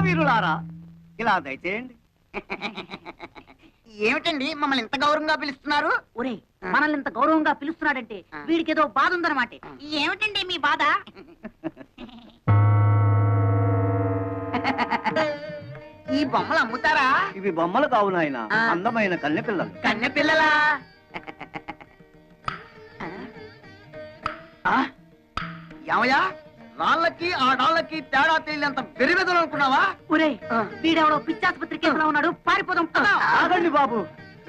వీరులారా ఇలా దయచేయండి. ఏమిటండి మమ్మల్ని ఇంత గౌరవంగా పిలుస్తున్నారు? ఒరే మనల్ని ఇంత గౌరవంగా పిలుస్తున్నాడంటే వీడికి ఏదో బాధ ఉందన్నమాట. ఏమిటండి మీ బాధ? ఈ బొమ్మలు అమ్ముతారా? ఇవి బొమ్మలు కావు నాయన, అందమైన కన్నె పిల్లలు. కన్నె పిల్లలా? ఏమయ్యా, రాళ్ళకి ఆ డాళ్ళకి తేడా తెలియనంత బెరిబెదలు అనుకున్నావా? ఒరే వీడెవడో పిచ్చాసుపత్రి కేసులో ఉన్నాడు, పారిపోదాం. ఆగండి బాబు,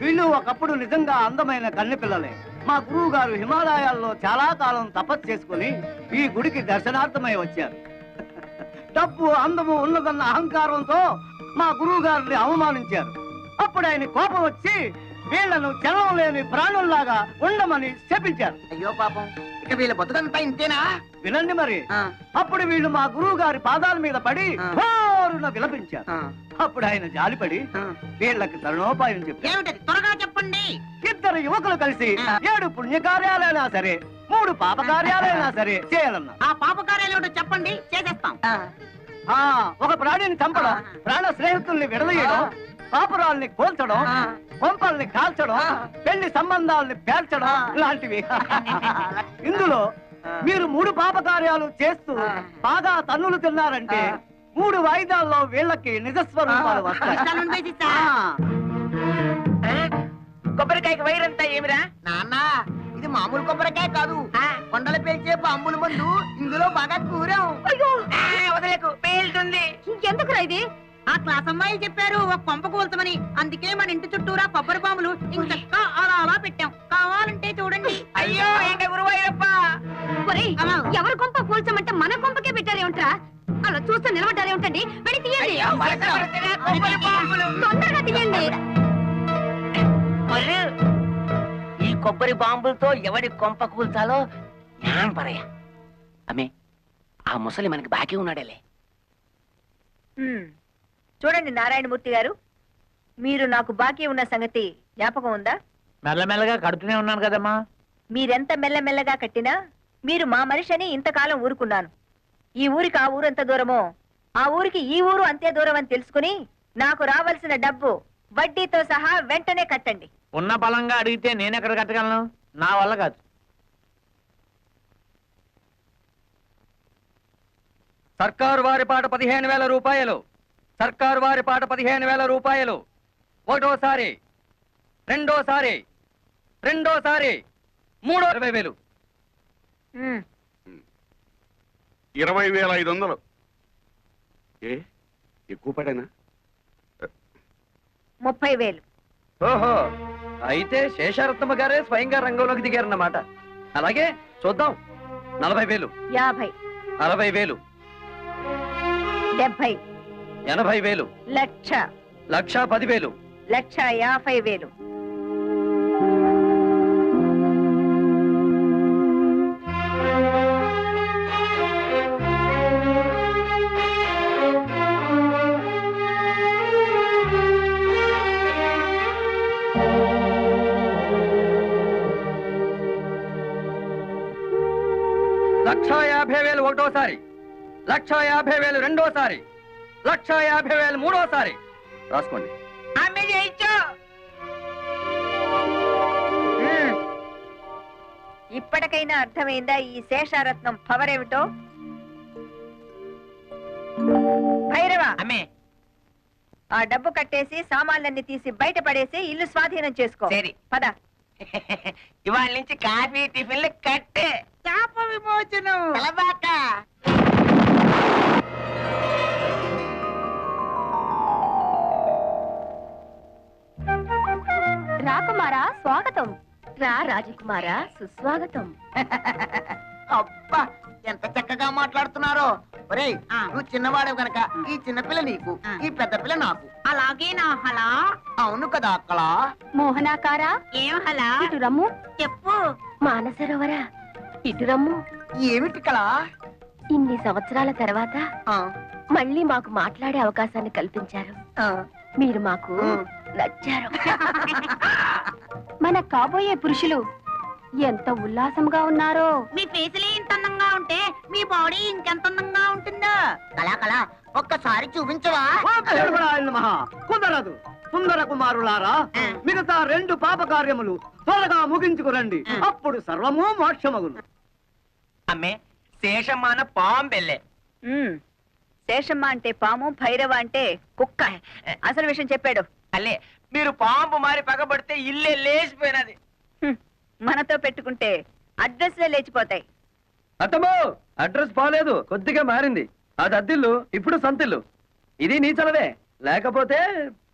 వీళ్ళు ఒకప్పుడు నిజంగా అందమైన కన్నె పిల్లలే. మా గురువు గారు హిమాలయాల్లో చాలా కాలం తపస్సు చేసుకుని ఈ గుడికి దర్శనార్థమై వచ్చారు. డబ్బు అందము ఉన్నదన్న అహంకారంతో మా గురువు గారిని అవమానించారు. అప్పుడు ఆయన కోపం వచ్చి వీళ్లను చలనం లేని ప్రాణుల్లాగా ఉండమని శపించారు. అయ్యో పాపం, ఇక వీళ్ళ బతుకంతా ఇంతేనా? వినండి మరి. అప్పుడు వీళ్ళు మా గురువు గారి పాదాల మీద పడి హోరున విలపించారు. అప్పుడు ఆయన జాలిపడి వీళ్ళకి తరుణోపాయం చెప్పారు. ఏమిటది త్వరగా చెప్పండి. ఇద్దరు యువకులు కలిసి 7 పుణ్యకార్యాలైనా సరే 3 పాపకార్యాలైనా సరే చేయాలన్నా. ఆ పాపకార్యాలు ఏమిటో చెప్పండి, చేసేస్తాం. ఒక ప్రాణిని చంపడం, ప్రాణ స్నేహితుల్ని విడదీయడం, పాపురాల్ని కోల్చడం, కొంపల్ని కాల్చడం, పెళ్లి సంబంధాలని పేర్చడం లాంటివి. ఇందులో మీరు 3 పాపకార్యాలు చేస్తూ బాగా తన్నులు తిన్నారంటే 3 వాయిదాల్లో వీళ్ళకి నిజస్వరూపాలు వస్తాయి. కొబ్బరికాయకి వైరంతా ఏమిరా నాన్న? ఇది మామూలు కొబ్బరికాయ కాదు, కొండలు పేల్చే బాంబుల మందు. ఇందులో బాగా కూరాం. వదలకు, పేలుతుంది. ఇంకెందుకురా ఇది? ఆ క్లాస్ అమ్మాయి చెప్పారు ఒక కొంప కూల్చమని, అందుకే మన ఇంటి చుట్టూరా కొబ్బరి బాంబులు ఇంకా అలా అలా పెట్టాం. కావాలంటే చూడండి. అయ్యో గురువయ్యప్ప, ఎవరు కొంప కూల్చమంటే మన కొంపకే పెట్టారేమిట్రా? అలా చూస్తూ నిలబడ్డారేమిటండి? వెళ్ళి తీయండి, తొందరగా తీయండి. ఈ కొబ్బరి బాంబులతో ఎవడి కొంప కూల్చాలో జ్ఞానం పరయ్యా. అమ్మే, ఆ ముసలి మనకి బాకీ ఉన్నాడేలే. చూడండి నారాయణమూర్తి గారు, మీరు నాకు బాకీ ఉన్న సంగతి జ్ఞాపకం ఉందా? మెల్లమెల్లగా కడుతూనే ఉన్నాను కదమ్మా. మీరెంత మెల్లమెల్లగా కట్టినా మీరు మా మనిషి అని ఇంతకాలం ఊరుకున్నాను. ఈ ఊరికి ఆ ఊరు ఎంత దూరమో ఆ ఊరికి ఈ ఊరు అంతే దూరం అని తెలుసుకుని నాకు రావాల్సిన డబ్బు వడ్డీతో సహా వెంటనే కట్టండి. ఉన్న బలంగా అడిగితే నేనెక్కడ కట్టగలను? నా వల్ల కాదు. సర్కారు వారి పాట 15,000 రూపాయలు. సర్కారు వారి పాట 15,000 రూపాయలు. ఒకటోసారి, రెండోసారి, మూడో 20,000. 20,500. ఎక్కువ పడేనా? 30,000. ఓహో, అయితే శేషారత్నమ్మ గారే స్వయంగా రంగంలోకి దిగారన్నమాట. అలాగే చూద్దాం. 40,000, 50, 60,000, 70, 80,000, 1,00,000, 1,10,000, 1,50,000. లక్ష 50,000 ఒకటోసారి, 1,50,000 రెండోసారి, 1,50,000 మూడోసారి. రాసుకోండి. ఇప్పటికైనా అర్థమైందా ఈ శేషారత్నం పవర్ ఏమిటో? భైరవ, ఆ డబ్బు కట్టేసి సామాన్లన్నీ తీసి బయట పడేసి ఇల్లు స్వాధీనం చేసుకో. సరే. పద. ఇవాళ నుంచి కాఫీ టిఫిన్లు కట్టే. శాప విమోచనం. రాకుమారా స్వాగతం. రా రాజకుమారా సుస్వాగతం. అబ్బా, ఎంత చక్కగా మాట్లాడుతున్నారో. ఒరేయ్, నువ్వు చిన్నవాడు గనక ఈ చిన్నపిల్ల నీకు, ఈ పెద్ద పిల్ల నాకు. అలాగే నా హలా. అవును కదా అక్కడ. మోహనాకారా, ఏం హలా? ఇటు రమ్ము. చెప్పు. మానసరోవరా, ఇటు రమ్ము. ఏమిటి కళ? ఇన్ని సంవత్సరాల తర్వాత మళ్ళీ మాకు మాట్లాడే అవకాశాన్ని కల్పించారు. మీరు మాకు నచ్చారు. మన కాబోయే పురుషులు ఎంత ఉల్లాసంగా ఉన్నారో. మీ ఫేసులే ఇంత అందంగా ఉంటే మీ బాడీ ఇంకెంత అందంగా ఉంటుందో. కళా కళా ఒక్కసారి చూపించవా? మహా కుదరదు. సుందర కుమారులారా, మిగతా 2 పాప కార్యములు త్వరగా ముగించుకురండి. అప్పుడు సర్వము మోక్షమగును. అమ్మే శేషమాన పాంబెల్లే. శేషమ్మ అంటే పాము, భైరవ అంటే కుక్క. అసలు విషయం చెప్పాడు. అల్లే మీరు పాంపు మారి పగబడితే ఇల్లే లేచిపోయినది. మనతో పెట్టుకుంటే అడ్రస్లే లేచిపోతాయి. అత్తమ్మో, అడ్రస్ బాలేదు, కొద్దిగా మారింది. అది అద్దిల్లు, ఇప్పుడు సంతిల్లు. ఇది నీ చలవే. లేకపోతే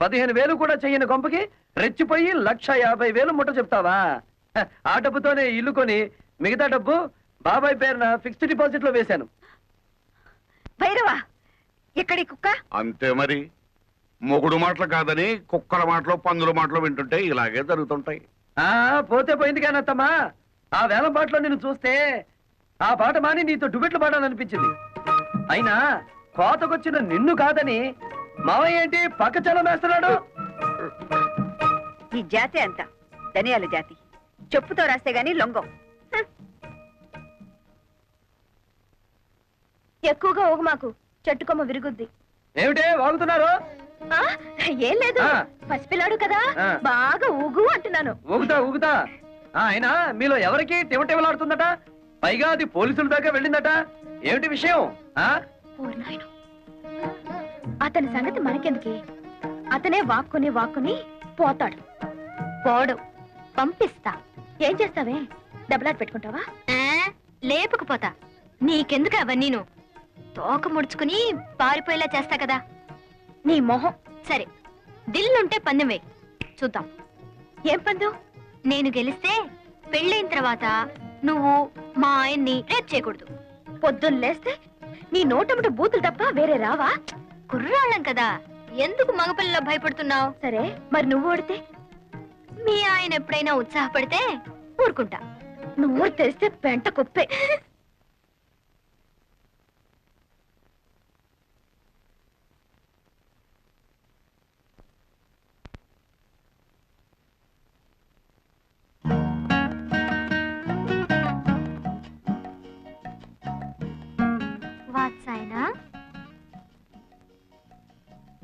15,000 కూడా చెయ్యని కొంపకి రెచ్చిపోయి 1,50,000 ముట్ట చెప్తావా? ఆ డబ్బుతోనే ఇల్లు కొని మిగతా డబ్బు బాబాయ్ పేరున ఫిక్స్డ్ డిపాజిట్ లో వేశాను. భైరవ, ఎక్కడి కుక్క? అంతే మరి. మొగుడు మాటలు కాదని కుక్కల మాటలు పందుల మాటలు వింటుంటే ఇలాగే జరుగుతుంటాయి. ఆ పోతే పోయింది కానీ అత్తమ్మా, ఆ వేలం పాటలో నిన్ను చూస్తే ఆ పాట మాని నీతో డుబెట్లు పాడాలనిపించింది. అయినా కోతకొచ్చిన నిన్ను కాదని మావయ్య ఏంటి పక్క చలం వేస్తున్నాడు? ఈ జాతి అంత ధనియాల జాతి. చెప్పుతో రాస్తే గాని లొంగం. ఎక్కువగా ఊగు మాకు, చెట్టుకొమ్మ విరుగుద్ది. ఏమిటే వాగుతున్నారు? ఏం లేదు, ఆ. పసిపిల్లాడు కదా, ఆ. బాగా ఊగు అంటున్నాను. ఊగుతా ఊగుతా. అయినా మీలో ఎవరికి టివటివలాడుతుందట? పైగా అది పోలీసుల దాకా వెళ్ళిందట. ఏమిటి విషయం? అతని సంగతి మనకెందుకే? అతనే వాక్కుని వాక్కుని పోతాడు. పోడు, పంపిస్తా. ఏం చేస్తావే? డబ్బులాట పెట్టుకుంటావా? లేపుకుపోతా. నీకెందుకు అవన్నీను? తోక ముడుచుకుని పారిపోయేలా చేస్తా కదా. నీ మొహం. సరే, దిల్లుంటే పందెం వేయి, చూద్దాం. ఏం పందెం? నేను గెలిస్తే పెళ్ళైన తర్వాత నువ్వు మా ఆయన్ని రేప్ చేయకూడదు. పొద్దున్న లేస్తే నీ నోటముట బూతులు తప్ప వేరే రావా? కుర్రాళ్ళం కదా, ఎందుకు మగపిల్లలో భయపడుతున్నావు? సరే, మరి నువ్వు ఓడితే? మీ ఆయన ఎప్పుడైనా ఉత్సాహపడితే ఊరుకుంటా. నువ్వు తెరిస్తే పెంట కుప్పే.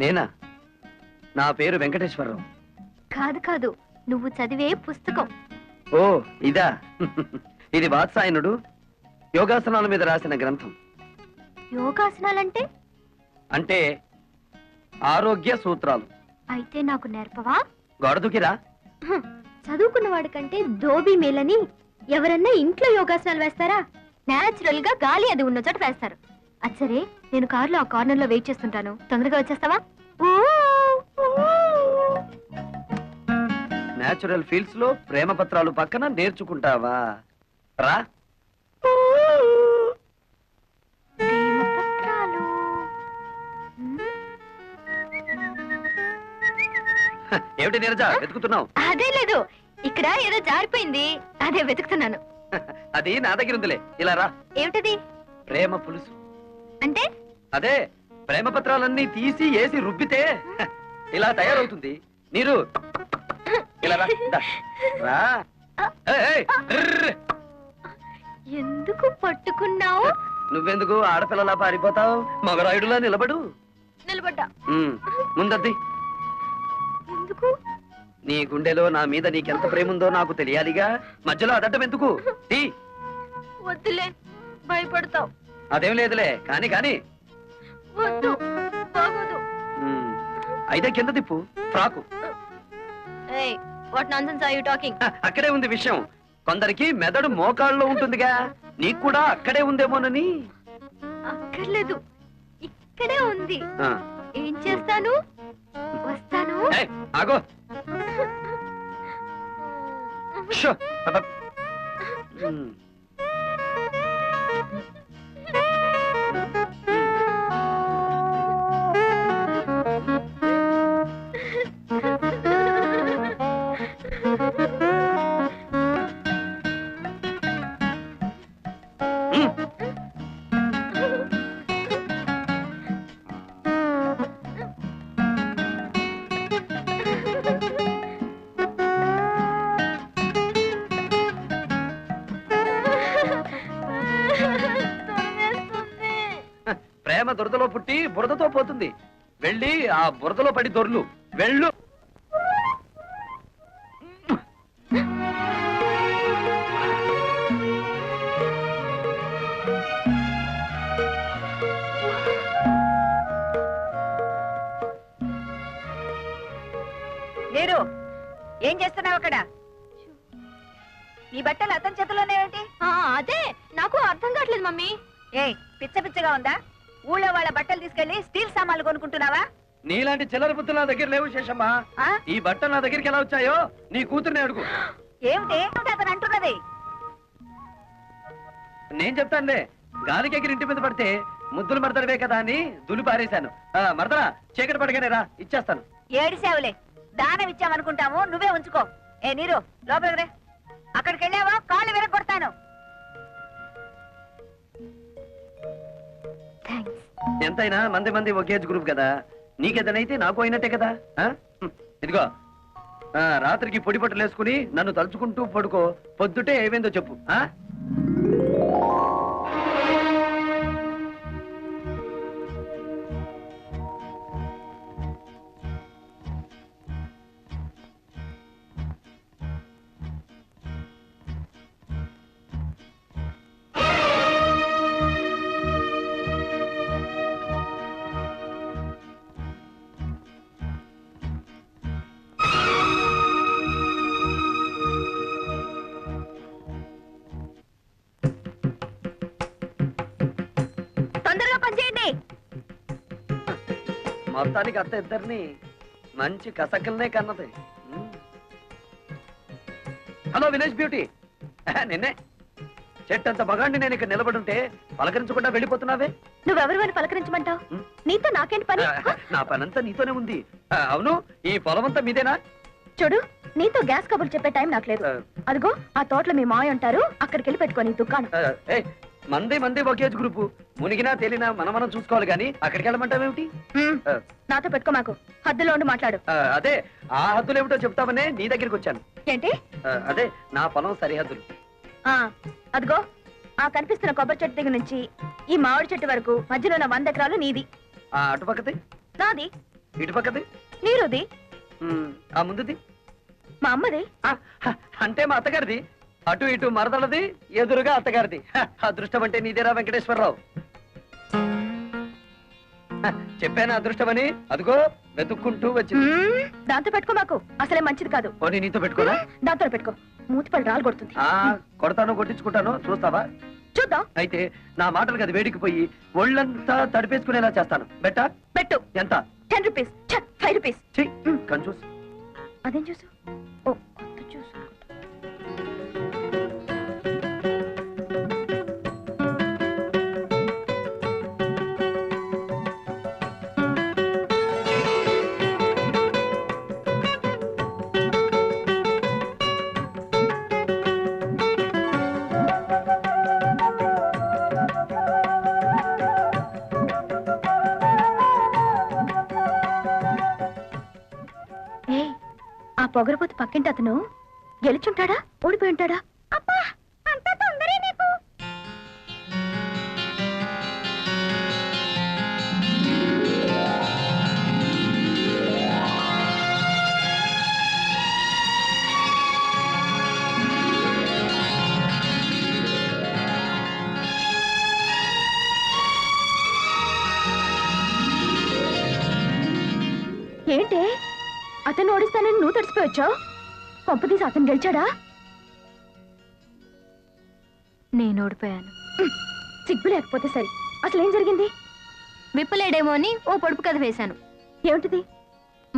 నేనా? నా పేరు వెంకటేశ్వరరావు. కాదు కాదు, నువ్వు చదివే పుస్తకం. ఓ ఇదా? ఇది వాత్సాయనుడు యోగాసనాల మీద రాసిన గ్రంథం. యోగాసనాలంటే? అంటే ఆరోగ్య సూత్రాలు. అయితే నాకు నేర్పవా? గొడదుకిరా. చదువుకున్న వాడికంటే దోబీ మేలని ఎవరన్నా ఇంట్లో యోగాసనాలు వేస్తారా? నేచురల్ గా గాలి అది ఉన్న చోట వేస్తారు. అచ్చరే, నేను కారులో ఆ కార్నర్ లో వెయిట్ చేస్తుంటాను, తొందరగా వచ్చేస్తావా? నేచురల్ ఫీల్డ్స్ లో ప్రేమ పత్రాలు పక్కన నేర్చుకుంటావా? రా. ఏమిటి నీరజ వెతుకుతున్నావు? అదే లేదు, ఇక్కడ ఏదో జారిపోయింది, అదే వెతుకుతున్నాను. అది నా దగ్గర ఉందిలే, ఇలా రా. ఏమిటది? ప్రేమ పులుసు. అంటే? అదే, ప్రేమ పత్రాలన్నీ తీసి ఏసి రుబ్బితే ఇలా తయారవుతుంది. నీరు ఇలా రా. దా. రా. ఏయ్, ర్ర్. ఎందుకు పట్టుకున్నావు? నువ్వెందుకు ఆడపిల్లలా పారిపోతావు? మగరాయుడులా నిలబడు. నిలబడ్డా. ముందద్ది. ఎందుకు? నీ గుండెలో నా మీద నీకెంత ప్రేమ ఉందో నాకు తెలియాలిగా. మధ్యలో అదడ్డం ఎందుకు? వద్దులే, భయపడతావు. అదేం లేదులే, కాని కాని. వద్దు, బాగోదు. అయితే కింద తిప్పు. Frock. What nonsense are you talking? అక్కడే ఉంది విషయం. కొందరికి మెదడు మోకాళ్ళలో ఉంటుందిగా, నీకు కూడా అక్కడే ఉందేమోనని. అక్కర్లేదు, ఇక్కడే ఉంది. ఆ. ఏం చేస్తాను? వస్తాను. ఏయ్, ఆగో. షో. అబ్బ. ప్రేమ దురదలో పుట్టి బురదతో పోతుంది. వెళ్ళి ఆ బురదలో పడి దొర్లు. వెళ్ళు. మీరు ఏం చేస్తున్నావు అక్కడ? నీ బట్టలు అతని చేతిలోనే ఏంటి? అదే నాకు అర్థం కావట్లేదు మమ్మీ. ఏ పిచ్చ పిచ్చగా ఉందా? ఊళ్ళో వాళ్ళ బట్టలు తీసుకెళ్లి స్టీల్ సామాన్లు కొనుక్కుంటున్నావా? నీలాంటి చిల్లర బుద్ధులు నా దగ్గర లేవు శేషమ్మా. ఆ? ఈ బట్టలు నా దగ్గరికి ఎలా వచ్చాయో నీ కూతుర్ని అడుగు. ఏమిటి అతను అంటున్నది? నేను చెప్తానులే. గాలికి ఎగిరి ఇంటి మీద పడితే ముద్దులు మడతడవే కదా అని దులి పారేశాను. మరదరా చీకటి పడగానే రా, ఇచ్చేస్తాను. ఏడిసావులే, దానం ఇచ్చామనుకుంటాము, నువ్వే ఉంచుకో. ఏ నీరు లోపలికి రే. అక్కడికి వెళ్ళావా కాళ్ళు విరగొడతాను. ఎంతైనా మంది మంది ఒకే గ్రూప్ కదా. నీకేదనైతే నాకు అయినట్టే కదా. ఇదిగో రాత్రికి పొడి పట్టులు వేసుకుని నన్ను తలుచుకుంటూ పడుకో. పొద్దుటే ఏమైందో చెప్పు. తొందరగా పనిచేయండి. మొత్తానికి అత్త ఇద్దరిని మంచి కసకల్నే కన్నది. హలో విలేజ్ బ్యూటీ, నిన్నే. చెట్టంత మగాండి నేను ఇక్కడ నిలబడుంటే పలకరించకుండా వెళ్ళిపోతున్నావే. నువ్వెవరు అని పలకరించమంటావు? నీతో నాకేంటి పని? నా పనంతా నీతోనే ఉంది. అవును, ఈ పొలం అంతా మీదేనా? చూడు, నీతో గ్యాస్ కబుర్లు చెప్పే టైం నాకు లేదు. అదిగో ఆ తోటలో మీ మాయ ఉంటారు, అక్కడికి వెళ్ళి పెట్టుకోని దుకాణం. మంది మంది ఒకేజ్ గ్రూపు. మునిగినా తేలినా మనం చూసుకోవాలి కానీ అక్కడికి వెళ్ళమంటావేమిటి? నాతో పెట్టుకో, మాకు హద్దులో ఉండి మాట్లాడు. అదే ఆ హద్దులు ఏమిటో చెప్తామనే నీ దగ్గరికి వచ్చాను. ఏంటి? అదే నా పొలం సరిహద్దులు. అదిగో ఆ కనిపిస్తున్న కొబ్బరి చెట్టు దగ్గర నుంచి ఈ మామిడి చెట్టు వరకు మధ్యలో ఉన్న 100 ఎకరాలు నీది. అటుపక్కది నాది. ఇటుపక్కది నీరుది. ఆ ముందుది మా అమ్మది. అంటే మా అత్తగారిది. అటు ఇటు మరదలది, ఎదురుగా అత్తగారిది. అదృష్టం అంటే నీదేరా వెంకటేశ్వరరావు. చెప్పాను అదృష్టం అని. అదిగో వెతుక్కుంటూ వచ్చింది. దాంతో పెట్టుకో, మాకు అసలే మంచిది కాదు. పోనీ నీతో పెట్టుకోనా? దాంతో పెట్టుకో, మూతిపడి రాలు కొడుతుంది. కొడతాను, కొట్టించుకుంటాను, చూస్తావా? చూద్దాం. అయితే నా మాటలకు అది వేడికిపోయి ఒళ్ళంతా తడిపేసుకునేలా చేస్తాను. బెట్టా? పెట్టు. ఎంత? 10 రూపీస్. 5 రూపీస్. కంచూస్. అదేం చూసు? ఓ కొత్త చూసు. ఆ పొగరపోతు పక్కింటి అతను గెలుచుంటాడా, ఓడిపోయి ఉంటాడా? అబ్బా, అంత తొందరే నీకు. ఏంటి అతను ఓడిస్తానని నువ్వు తడిసిపోయొచ్చావు? పంపదీసి అతను గెలిచాడా? నేను ఓడిపోయాను. సిగ్గు లేకపోతే సరే. అసలు ఏం జరిగింది? విప్పలేడేమో అని ఓ పొడుపు కథ వేశాను. ఏమిటిది?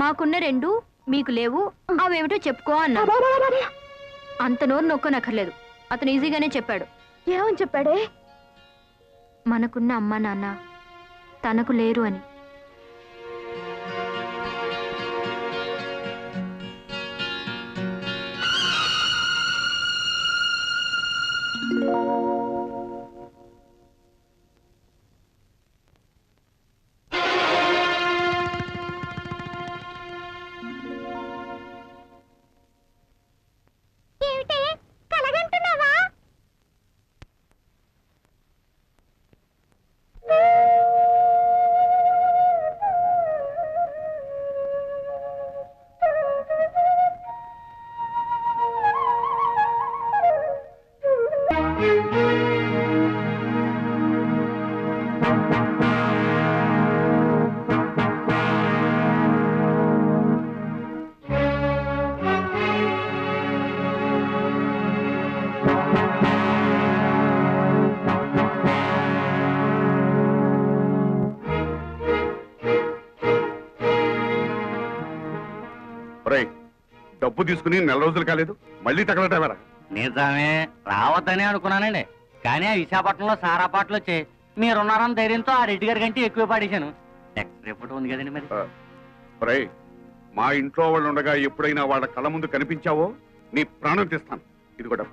మాకున్న 2 మీకు లేవు, అవేమిటో చెప్పుకో అన్నా. అంత నోరు నొక్కనక్కర్లేదు, అతను ఈజీగానే చెప్పాడు. ఏమని చెప్పాడే? మనకున్న అమ్మా నాన్న తనకు లేరు అని. ఒరేయ్, డబ్బు తీసుకుని 4 రోజులు కాలేదు మళ్ళీ తగలటవరా? నిజమే రావద్దని అనుకున్నానండి, కానీ ఆ విశాఖపట్నంలో సారా పాటలు వచ్చాయి. మీరున్నారన్న ధైర్యంతో ఆ రెడ్డి గారి కంటే ఎక్కువ పాడేశాను. రిపోర్ట్ ఉంది కదండి మరి. ఒరేయ్, మా ఇంట్లో వాళ్ళు ఉండగా ఎప్పుడైనా వాళ్ళ కళ్ళ ముందు కనిపించావో నీ ప్రాణం తీస్తాను. ఇది కూడా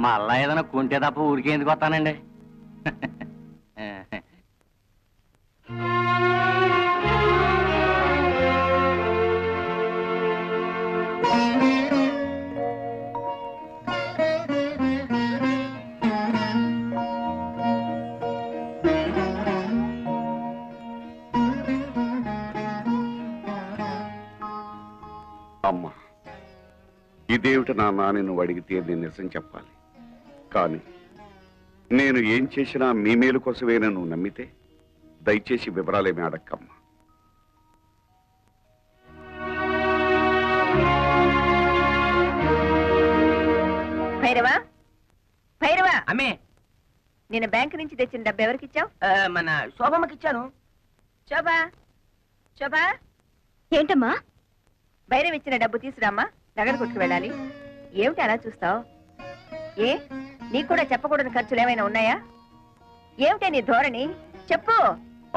మళ్ళా ఏదైనా కొంటే తప్ప ఊరికే ఎందుకు వస్తానండి. అమ్మా, ఇదేమిటి నాన్న అని నువ్వు అడిగితే నేను నిజం చెప్పాలి. కానీ నేను ఏం చేసినా మీ మేలు కోసమే నువ్వు నమ్మితే దయచేసి వివరాలేమీ అడక్కమ్మా. భైరవా, భైరవా, అమ్మే, నేను బ్యాంక్ నుంచి తెచ్చిన డబ్బు ఎవరికి ఇచ్చావు? మన శోభమ్మకి ఇచ్చాను. శోభా, శోభా, ఏంటమ్మా? భైరవ్ ఇచ్చిన డబ్బు తీసురామ్మా, నగర కొట్టుకు వెళ్ళాలి. ఏమిటి అలా చూస్తావు? ఏ నీకు కూడా చెప్పకూడని ఖర్చులు ఏమైనా ఉన్నాయా? ఏమిటే నీ ధోరణి? చెప్పు.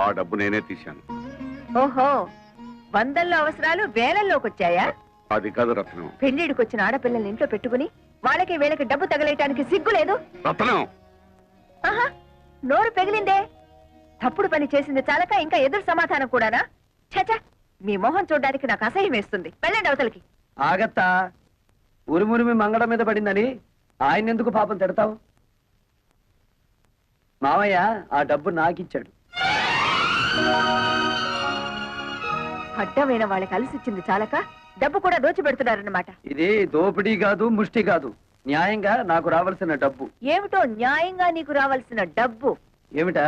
ఆ డబ్బు నేనే తీశాను. ఓహో, వందల్లో అవసరాలు వేలల్లోకి వచ్చాయా? అది కాదు రత్నం. పెళ్లిడికి వచ్చిన ఆడపిల్లల్ని ఇంట్లో పెట్టుకుని వాళ్ళకి వీళ్ళకి డబ్బు తగలేయటానికి సిగ్గు లేదు? రత్నం, ఆహా, నోరు పెగిలిందే. తప్పుడు పని చేసింది చాలక ఇంకా ఎదురు సమాధానం కూడానా? ఛ, మీ మొహం చూడడానికి నాకు అసహ్యం వేస్తుంది. వెళ్ళండి అవతలకి. ఆగత్తా, ఉరుమురిమి మంగళం మీద పడిందని ఆయన ఎందుకు పాపం తిడతావు? మావయ్య ఆ డబ్బు నాకిచ్చాడు. అడ్డమైన వాళ్ళకి అలసిచ్చింది చాలక డబ్బు కూడా దోచిపెడుతున్నారన్నమాట. ఇది దోపిడీ కాదు, ముష్టి కాదు, న్యాయంగా నాకు రావాల్సిన డబ్బు. ఏమిటో న్యాయంగా నీకు రావాల్సిన డబ్బు? ఏమిటా?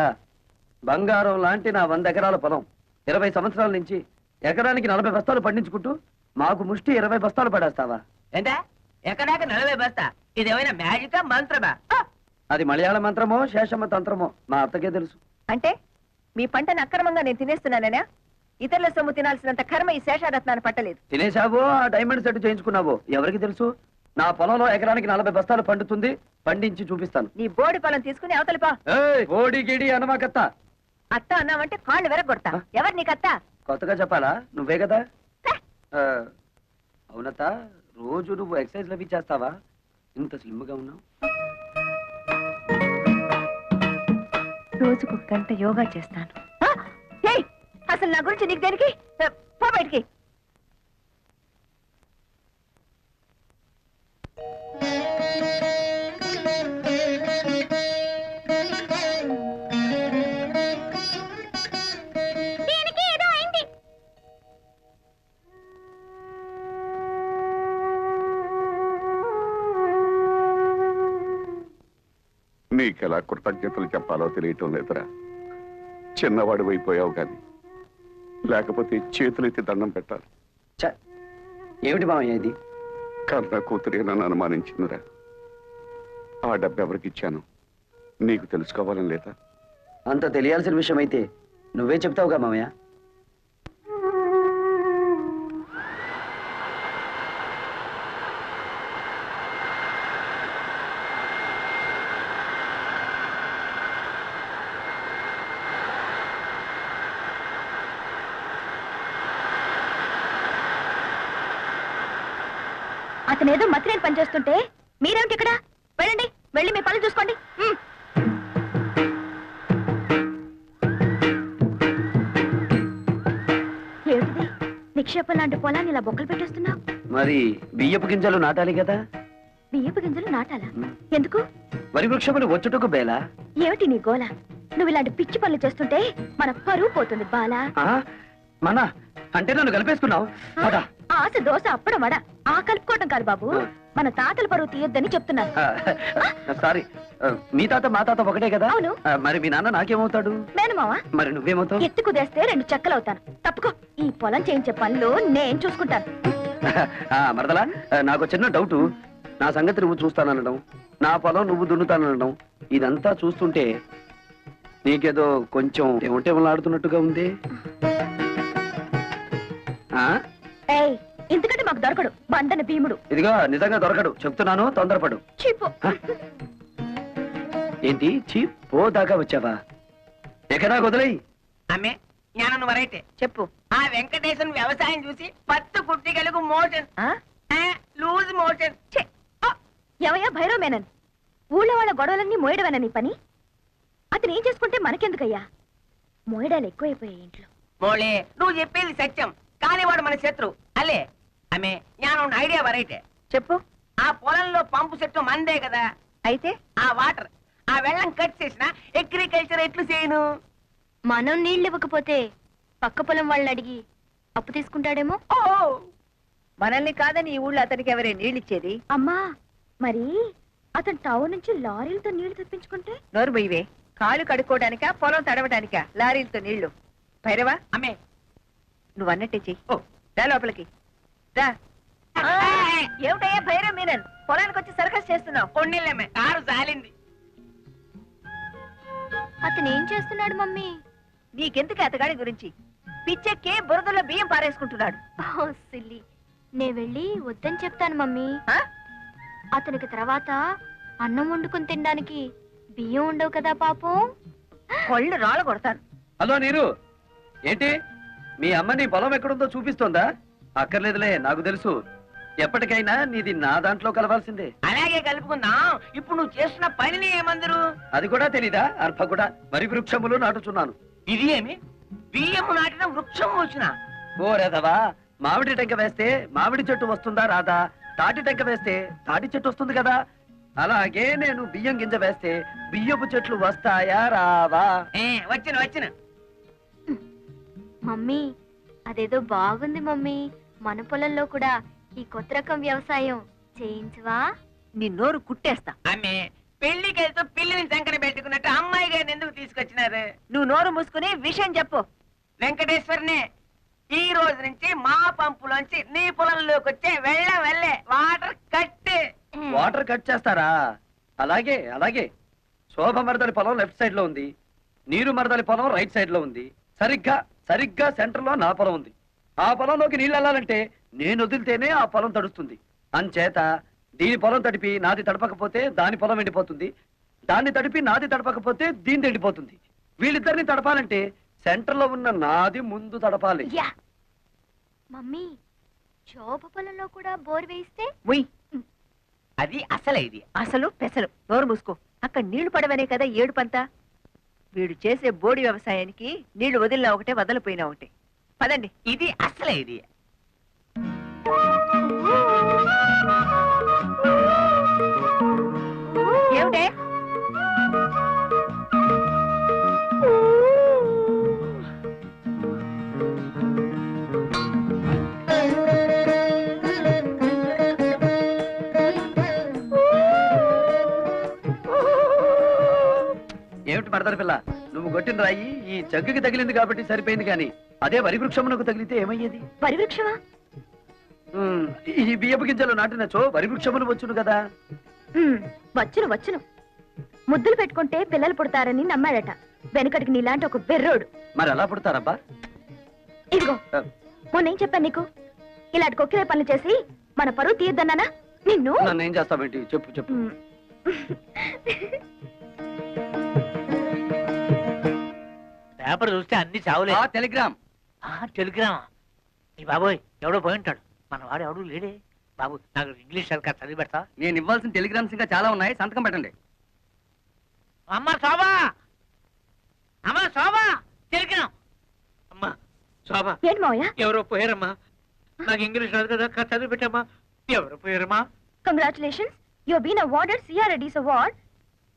బంగారం లాంటి నా 100 ఎకరాల పొలం 20 సంవత్సరాల నుంచి ఎకరానికి 40 బస్తాలు పండించుకుంటూ మాకు ముష్టి 20 బస్తాలు పడేస్తావా? ఏంటా ఎక్కడాక 40 బస్తా? ఇదేమైనా మ్యాజికా మంత్రమా? అది మలయాళ మంత్రమో శేషమ్మ తంత్రమో మా అత్తకే తెలుసు. అంటే మీ పంటను అక్రమంగా నేను తినేస్తున్నానేనా? ఇతరుల సొమ్ము తినాల్సినంత కర్మ ఈ శేషారత్నాన్ని పట్టలేదు. తినేశావో ఆ డైమండ్ సెట్ చేయించుకున్నావో ఎవరికి తెలుసు? నా పొలంలో ఎకరానికి 40 బస్తాలు పండుతుంది, పండించి చూపిస్తాను. నీ బోడి పొలం తీసుకుని అవతలిపా. ఓడి గిడి అనమాకత్త. అత్త అన్నావంటే కాళ్ళు వెరగొడతా. ఎవరు నీకత్త? కొత్తగా చెప్పాలా? నువ్వే కదా. అవునత్త, రోజు నువ్వు ఎక్సర్సైజ్ అవి చేస్తావా? ఇంత స్లిమ్ గా ఉన్నావు. రోజుకు 1 గంట యోగా చేస్తాను. అసలు నా గురించి నీకు దేనికి? పో బయటికి. నీకెలా కృతజ్ఞతలు చెప్పాలో తెలియటం లేదురా. చిన్నవాడు అయిపోయావు కానీ లేకపోతే చేతులెత్తి దండం పెట్టాలి. ఏమిటి మామయ్య ఇది? కన్న కూతురే నన్ను అనుమానించిందిరా. ఆ డబ్బు ఎవరికి ఇచ్చాను నీకు తెలుసుకోవాలని లేదా? అంత తెలియాల్సిన విషయం అయితే నువ్వే చెప్తావుగా మామయ్య. అతనేదో మతిరేని పని చేస్తుంటే మీరేమిటి ఇక్కడ? వెళ్ళండి, వెళ్ళి మీ పనులు చూసుకోండి. ఏమిటిది? నిక్షేపం లాంటి పొలాన్ని ఇలా బొక్కలు పెట్టేస్తున్నావు? మరి బియ్యపు గింజలు నాటాలి కదా. బియ్యపు గింజలు నాటాలా? ఎందుకు? వరి వృక్షములు వచ్చుటకు బేలా. ఏమిటి నీ గోల? నువ్వు ఇలాంటి పిచ్చి పనులు చేస్తుంటే మన పరువు పోతుంది బాలా. మన అంటే నన్ను కలిపేసుకున్నావు. ఆశ దోశ అప్పడం వడ ఆ కలుపుకోవటం కాదు బాబు, మన తాతల పరువు తీయొద్దని చెప్తున్నాను. సారీ, మీ తాత మా తాత ఒకటే కదా. అవును. మరి మీ నాన్న నాకేమవుతాడు? మేనమావా. మరి నువ్వేమవుతావు? ఎత్తి కుదేస్తే 2 చెక్కలవుతాను. తప్పుకో, ఈ పొలం చేయించే పనులు నేను చూసుకుంటాను. మరదలా, నాకు చిన్న డౌటు. నా సంగతి నువ్వు చూస్తాననడం, నా పొలం నువ్వు దున్నుతాననడం, ఇదంతా చూస్తుంటే నీకేదో కొంచెం ఏమంటే ఆడుతున్నట్టుగా ఉంది. ఆ? ఏయ్ ఇంతకంటే మాకు దొరకడు బండన భీముడు. ఇదిగో నిజంగా దొరకడు, చెప్తున్నాను, తొందరపడు. చీపు. ఏంటి చీప్ పో దాకా వచ్చావా? ఎక్కడా వదిలేయి. అమ్మే జ్ఞానం వరైతే చెప్పు. ఆ వెంకటేశన్ వ్యవసాయం చూసి పత్తు కుట్టిగలకు మోషన్ ఆ లూజ్ మోషన్. ఛే! ఎవయ్యా భైరవ మేనన్, ఊళ్ళో వాళ్ళ గొడవలన్నీ మోయడమేనా నీ పని? అతను ఏం చేసుకుంటే మనకెందుకయ్యా? మోయడాలు ఎక్కువైపోయాయి ఇంట్లో. మోళే నువ్వు చెప్పేది సత్యం, కానీ వాడు మన శత్రు అల్లే. అమ్మే జ్ఞానం ఐడియా వరైతే చెప్పు. ఆ పొలంలో పంపు చెట్టు మందే కదా, అయితే ఆ వాటర్ ఆ వెళ్ళం కట్ చేసిన అగ్రికల్చర్ ఎట్లు చేయను? మనం నీళ్ళు ఇవ్వకపోతే పక్క పొలం వాళ్ళని అడిగి అప్పు తీసుకుంటాడేమో. ఓ మనల్ని కాదని ఈ ఊళ్ళో అతనికి ఎవరే నీళ్ళిచ్చేది? అమ్మా మరి అతను టౌన్ నుంచి లారీలతో నీళ్లు తెప్పించుకుంటే? నోరు బొయ్యవే. కాళ్ళు కడుక్కోవడానికా పొలం తడవడానికా లారీలతో నీళ్లు? భైరవా అమ్మే నువ్వు అన్నట్టే చెయ్యి. ఓ. రా లోపలికి రా. ఏమిటయ్యా భైరవ మీనన్, పొలానికి వచ్చి సర్కస్ చేస్తున్నావు? కొన్నిళ్ళమ్మే కారు జాలింది. అతను ఏం చేస్తున్నాడు మమ్మీ? నీకెందుకు అతగాడి గురించి? పిచ్చెక్కి బురదలో బియ్యం పారేసుకుంటున్నాడు. ఓ సిల్లి, నే వెళ్ళి వద్దని చెప్తాను మమ్మీ. ఆ? అతనికి తర్వాత అన్నం వండుకుని తినడానికి బియ్యం ఉండవు కదా పాపం. కొళ్ళు రాళ్ళ కొడతాను. హలో నీరు, ఏంటి మీ అమ్మ నీ పొలం ఎక్కడుందో చూపిస్తోందా? అక్కర్లేదులే, నాకు తెలుసు. ఎప్పటికైనా నీది నా దాంట్లో కలవాల్సిందే. అలాగే కలుపుకుందాం. ఇప్పుడు నువ్వు చేస్తున్న పనిని ఏమందరు? అది కూడా తెలీదా? అర్భ కూడా వరి వృక్షములు నాటుచున్నాను. ఇది ఏమి బియ్యము నాటిన వృక్షం వచ్చిన? ఓ రేదవా, మామిడి టెంక వేస్తే మామిడి చెట్టు వస్తుందా రాదా? తాటి టెంక వేస్తే తాటి చెట్టు వస్తుంది కదా. అలాగే నేను బియ్యం గింజ వేస్తే బియ్యపు చెట్లు వస్తాయా రావా? వచ్చిన వచ్చిన మమ్మీ అదేదో బాగుంది మమ్మీ. మన పొలంలో కూడా ఈ కొత్త రకం వ్యవసాయం చేయించవా? నీ నోరు కుట్టేస్తా. అమ్మే పెళ్లికి వెళ్తూ పిల్లిని సంకన పెట్టుకున్నట్టు అమ్మాయి గారిని ఎందుకు తీసుకొచ్చినారు? నువ్వు నోరు మూసుకుని విషయం చెప్పు. వెంకటేశ్వరనే ఈ రోజు నుంచి మా పంపులోంచి నీ పొలంలోకి వచ్చే వెళ్ళే వాటర్ కట్. వాటర్ కట్ చేస్తారా? అలాగే అలాగే. శోభ మరదలి పొలం లెఫ్ట్ సైడ్ లో ఉంది, నీరు మరదలి పొలం రైట్ సైడ్ లో ఉంది. సరిగ్గా సెంటర్ లో నా పొలం ఉంది. ఆ పొలంలోకి నీళ్ళు వెళ్ళాలంటే నేను వదిలితేనే ఆ పొలం తడుస్తుంది. అంచేత దీని పొలం తడిపి నాది తడపకపోతే దాని పొలం ఎండిపోతుంది, దాన్ని తడిపి నాది తడపకపోతే దీని ఎండిపోతుంది. వీళ్ళిద్దరిని తడపాలంటే సెంటర్ లో ఉన్న నాది ముందు తడపాలి. యా మమ్మీ, శోభ పొలంలో కూడా బోర్ వేయిస్తే? ఉయ్, అది అసలు ఇది అసలు పెసలు. నోరు మూసుకో. అక్కడ నీళ్లు పడవనే కదా ఏడుపంతా. వీడు చేసే బోడి వ్యవసాయానికి నీళ్లు వదిలినా ఒకటే, వదలిపోయినా ఒకటే. పదండి. ఇది అసలే ఇది. ఏమిటే? ఏమిటి మరదల పిల్ల, నువ్వు కొట్టిన రాయి ఈ జగ్గుకి తగిలింది కాబట్టి సరిపోయింది, కానీ అదే వరి వృక్షమునకు తగిలితే ఏమయ్యేది? పరివృక్షమా? ఈ బియ్యపు గింజలు నాటినచో వరి వృక్షములు వచ్చును కదా. వచ్చును వచ్చును. ముద్దులు పెట్టుకుంటే పిల్లలు పుడతారని నమ్మాడట వెనకటికి నీలాంటి ఒక బెర్రోడు. మరి ఎలా పుడతారబ్బా? ఇదిగో మొన్నేం చెప్పాను నీకు? ఇలాంటి కొక్కిరే పనులు చేసి మన పరువు తీయద్దన్నానా నిన్ను? నన్ను ఏం చేస్తావేంటి? చెప్పు చెప్పు. పేపర్ చూస్తే అన్ని చావులే. టెలిగ్రామ్. టెలిగ్రామా? ఈ బాబోయ్ ఎవడో పోయి ఉంటాడు. మన వాడు ఎవడు లేడే. బాబు నాకు ఇంగ్లీష్ సరిగ్గా చదివి పెడతా. నేను ఇవ్వాల్సిన టెలిగ్రామ్స్ ఇంకా చాలా ఉన్నాయి, సంతకం పెట్టండి. అమ్మ శోభా, అమ్మ శోభా, టెలిగ్రామ్. అమ్మా శోభా, ఏంటి మావయ్య? ఎవరో పోయారమ్మా. నాకు ఇంగ్లీష్ రాదు కదా, చదివి పెట్టమ్మా. ఎవరు పోయారమ్మా? Congratulations, you been awarded CRADS award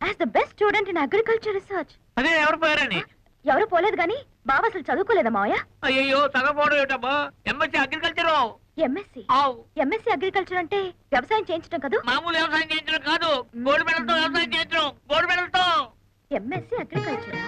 as the best student in agriculture research. అదే ఎవరు పోయారని? ఎవరు పోలేదు గాని బావ అసలు చదువుకోలేదా మావయ్య? అయ్యో తగపోవడం ఏటమ్మా. MSc agriculture. MSc? MSc agriculture అంటే వ్యవసాయం చేయించడం కదా? మామూలు వ్యవసాయం చేయించడం కాదు, గోల్డ్ మెడల్తో వ్యవసాయం చేయించడం. గోల్డ్ మెడల్తో. ఎంఎస్సీ అగ్రికల్చరా?